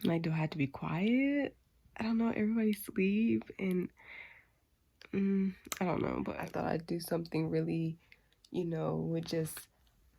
Like, do I have to be quiet? I don't know. Everybody sleep and I don't know. But I thought I'd do something really, with just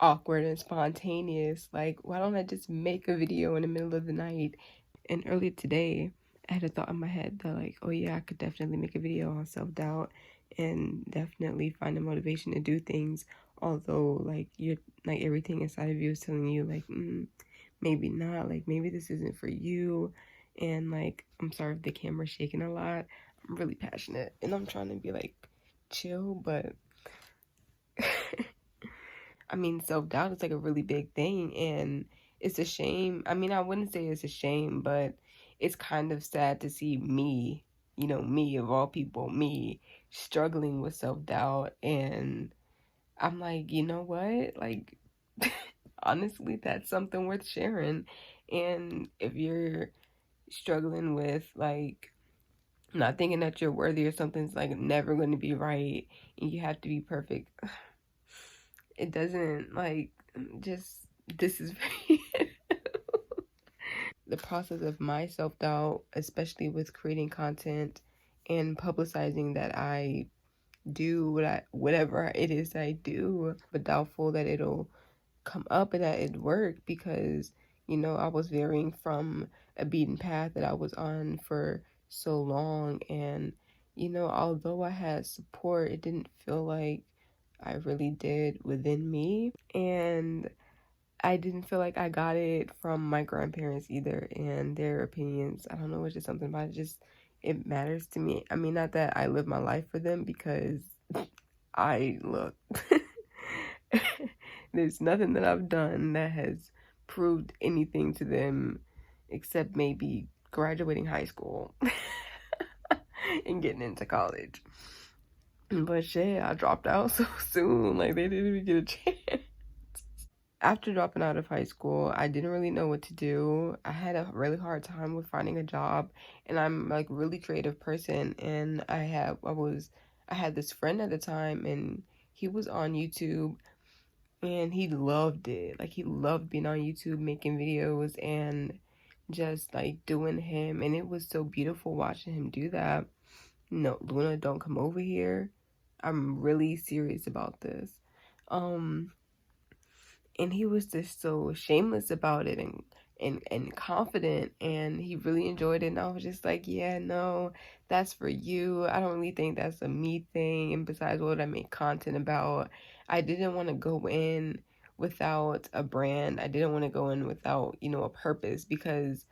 awkward and spontaneous. Like, why don't I just make a video in the middle of the night? And earlier today, I had a thought in my head that, like, oh yeah, I could definitely make a video on self-doubt and definitely find the motivation to do things. Although, like, you're like, everything inside of you is telling you, like, maybe not. Like, maybe this isn't for you. And, like, I'm sorry if the camera's shaking a lot. I'm really passionate and I'm trying to be, like, chill, but I mean, self-doubt is like a really big thing, and it's a shame. I mean, I wouldn't say it's a shame, but it's kind of sad to see me, me of all people, me struggling with self-doubt. And I'm like, you know what? Like, honestly, that's something worth sharing. And if you're struggling with, like, not thinking that you're worthy or something's like never going to be right and you have to be perfect, it doesn't, like, just, this is very the process of my self-doubt, especially with creating content and publicizing that I do whatever it is that I do, but doubtful that it'll come up and that it work, because I was veering from a beaten path that I was on for so long. And although I had support, it didn't feel like I really did within me, and I didn't feel like I got it from my grandparents either, and their opinions. I don't know, it's just something about it. Just, it matters to me. I mean, not that I live my life for them, because I look. There's nothing that I've done that has proved anything to them except maybe graduating high school and getting into college. But shit, I dropped out so soon. Like, they didn't even get a chance. After dropping out of high school, I didn't really know what to do. I had a really hard time with finding a job, and I'm like really creative person, and I had this friend at the time, and he was on YouTube and he loved it. Like, he loved being on YouTube, making videos and just like doing him, and it was so beautiful watching him do that. No, Luna, don't come over here. I'm really serious about this. And he was just so shameless about it, and confident, and he really enjoyed it. And I was just like, yeah, no, that's for you. I don't really think that's a me thing. And besides, what would I make content about? I didn't want to go in without a brand. I didn't want to go in without, a purpose, because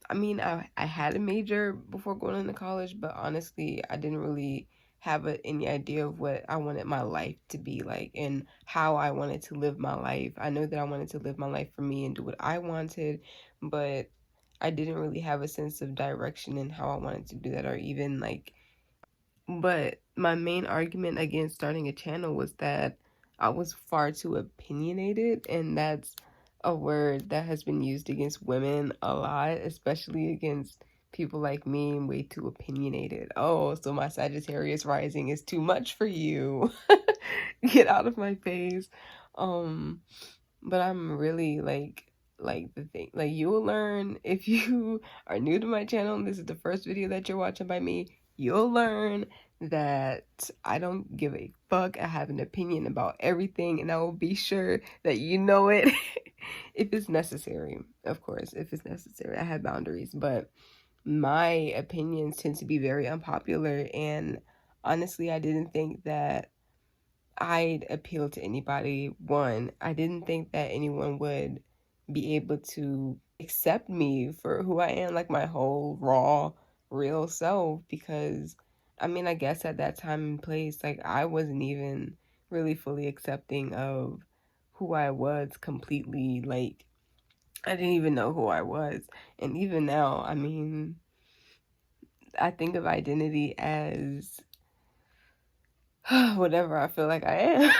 I mean, I had a major before going into college, but honestly, I didn't really have any idea of what I wanted my life to be like and how I wanted to live my life. I know that I wanted to live my life for me and do what I wanted, but I didn't really have a sense of direction in how I wanted to do that, or even like, but my main argument against starting a channel was that I was far too opinionated, and that's a word that has been used against women a lot, especially against people like me, way too opinionated. Oh, so my Sagittarius rising is too much for you. Get out of my face. Um, but I'm really like the thing, like, you will learn if you are new to my channel and this is the first video that you're watching by me. You'll learn that I don't give a fuck. I have an opinion about everything, and I will be sure that you know it if it's necessary. Of course, if it's necessary, I have boundaries, but my opinions tend to be very unpopular, and honestly, I didn't think that I'd appeal to anybody. One, I didn't think that anyone would be able to accept me for who I am, like my whole raw, real self, because I mean, I guess at that time and place, like, I wasn't even really fully accepting of who I was completely. Like, I didn't even know who I was. And even now, I mean, I think of identity as whatever I feel like I am.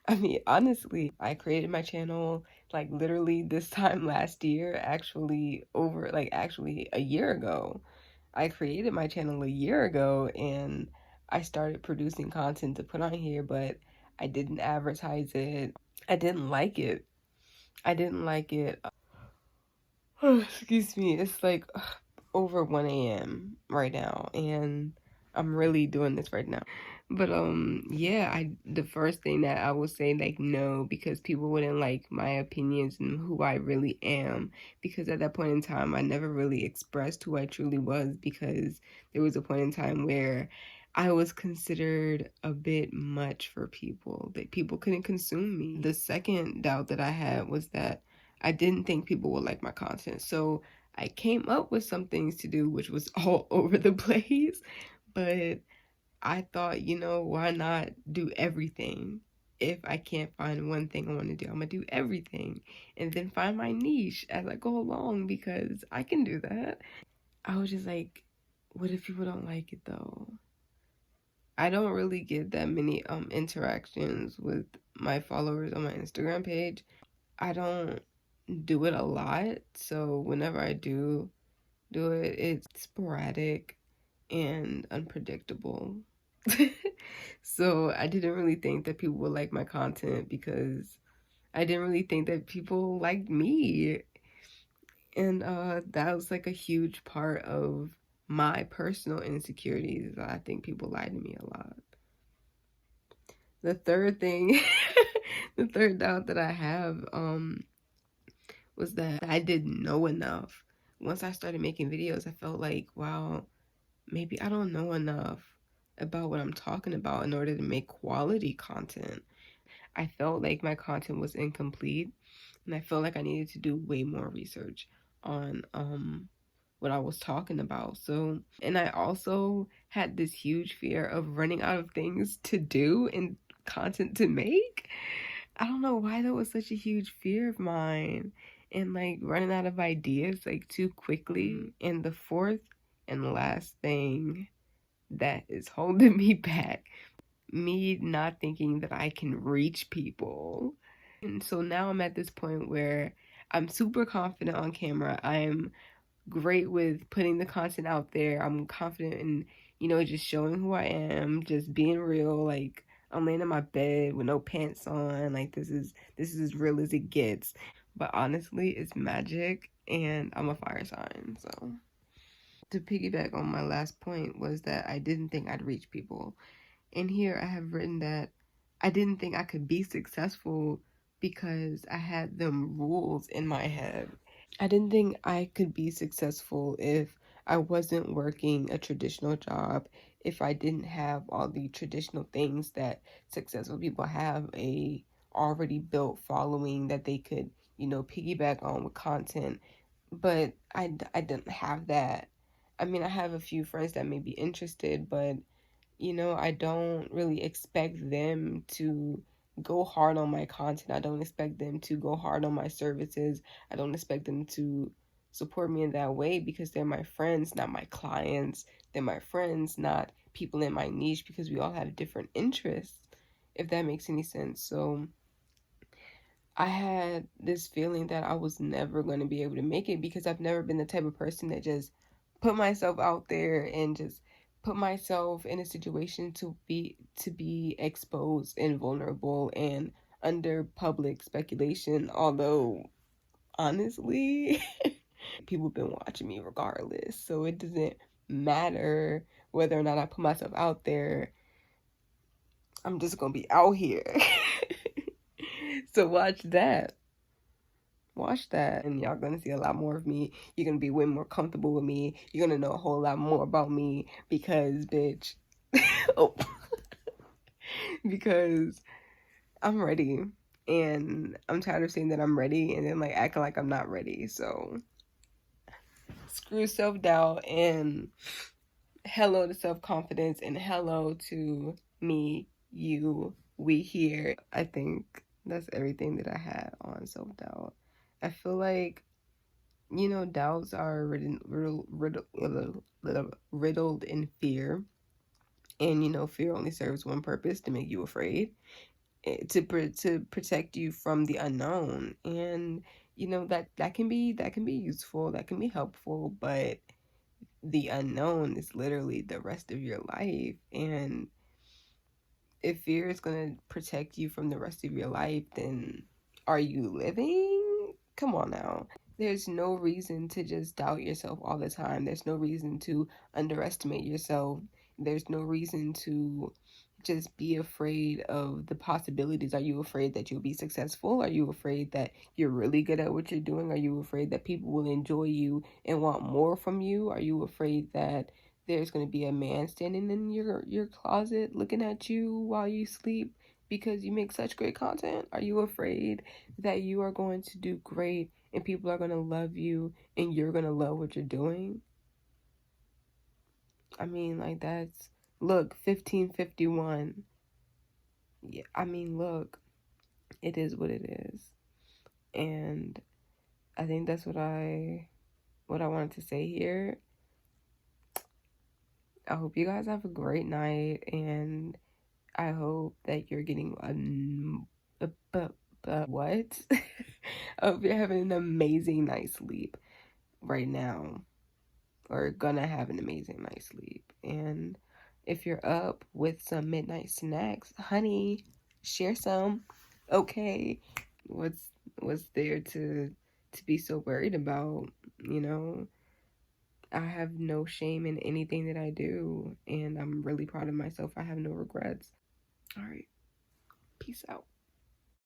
I mean, honestly, I created my channel like literally this time last year, actually a year ago. I created my channel a year ago, and I started producing content to put on here, but I didn't advertise it. I didn't like it. I didn't like it. Excuse me. It's like over 1 a.m. right now, and I'm really doing this right now. But yeah, the first thing that I will say, like, no, because people wouldn't like my opinions and who I really am, because at that point in time I never really expressed who I truly was, because there was a point in time where I was considered a bit much for people, that people couldn't consume me. The second doubt that I had was that I didn't think people would like my content. So I came up with some things to do, which was all over the place, but I thought, why not do everything? If I can't find one thing I want to do, I'm gonna do everything and then find my niche as I go along, because I can do that. I was just like, what if people don't like it though? I don't really get that many interactions with my followers on my Instagram page. I don't do it a lot, so whenever I do it, it's sporadic and unpredictable. So I didn't really think that people would like my content, because I didn't really think that people liked me. And that was like a huge part of my personal insecurities. I think people lie to me a lot. The third thing, the third doubt that I have was that I didn't know enough. Once I started making videos, I felt like, wow, maybe I don't know enough about what I'm talking about in order to make quality content. I felt like my content was incomplete, and I felt like I needed to do way more research on what I was talking about. So, and I also had this huge fear of running out of things to do and content to make. I don't know why that was such a huge fear of mine, and like running out of ideas like too quickly. And the fourth and last thing that is holding me back, me not thinking that I can reach people. And so now I'm at this point where I'm super confident on camera. I'm great with putting the content out there. I'm confident in, just showing who I am, just being real. Like, I'm laying in my bed with no pants on. Like, this is as real as it gets. But honestly, it's magic, and I'm a fire sign. So to piggyback on my last point was that I didn't think I'd reach people. And here I have written that I didn't think I could be successful because I had them rules in my head. I didn't think I could be successful if I wasn't working a traditional job, if I didn't have all the traditional things that successful people have, a already built following that they could, piggyback on with content. But I didn't have that. I mean, I have a few friends that may be interested, but I don't really expect them to go hard on my content. I don't expect them to go hard on my services. I don't expect them to support me in that way, because they're my friends, not my clients. They're my friends, not people in my niche, because we all have different interests, if that makes any sense. So I had this feeling that I was never going to be able to make it, because I've never been the type of person that just put myself out there and just put myself in a situation to be exposed and vulnerable and under public speculation. Although honestly, people have been watching me regardless, so it doesn't matter whether or not I put myself out there. I'm just gonna be out here. So watch that, and y'all gonna see a lot more of me. You're gonna be way more comfortable with me. You're gonna know a whole lot more about me, because bitch, oh, because I'm ready, and I'm tired of saying that I'm ready and then like acting like I'm not ready. So screw self-doubt, and hello to self-confidence, and hello to me, you, we here. I think that's everything that I had on self-doubt. I feel like, doubts are riddled in fear. And, fear only serves one purpose: to make you afraid, to protect you from the unknown. And, that can be useful, that can be helpful, but the unknown is literally the rest of your life. And if fear is going to protect you from the rest of your life, then are you living? Come on now. There's no reason to just doubt yourself all the time. There's no reason to underestimate yourself. There's no reason to just be afraid of the possibilities. Are you afraid that you'll be successful? Are you afraid that you're really good at what you're doing? Are you afraid that people will enjoy you and want more from you? Are you afraid that there's going to be a man standing in your closet looking at you while you sleep because you make such great content? Are you afraid that you are going to do great and people are going to love you and you're going to love what you're doing? I mean, like, that's, look, 1551. Yeah, I mean, look, it is what it is. And I think that's what I wanted to say here. I hope you guys have a great night, and I hope that you're getting what? I hope you're having an amazing night's sleep right now, or gonna have an amazing night's sleep. And if you're up with some midnight snacks, honey, share some. Okay, what's there to be so worried about? You know, I have no shame in anything that I do, and I'm really proud of myself. I have no regrets. All right, peace out.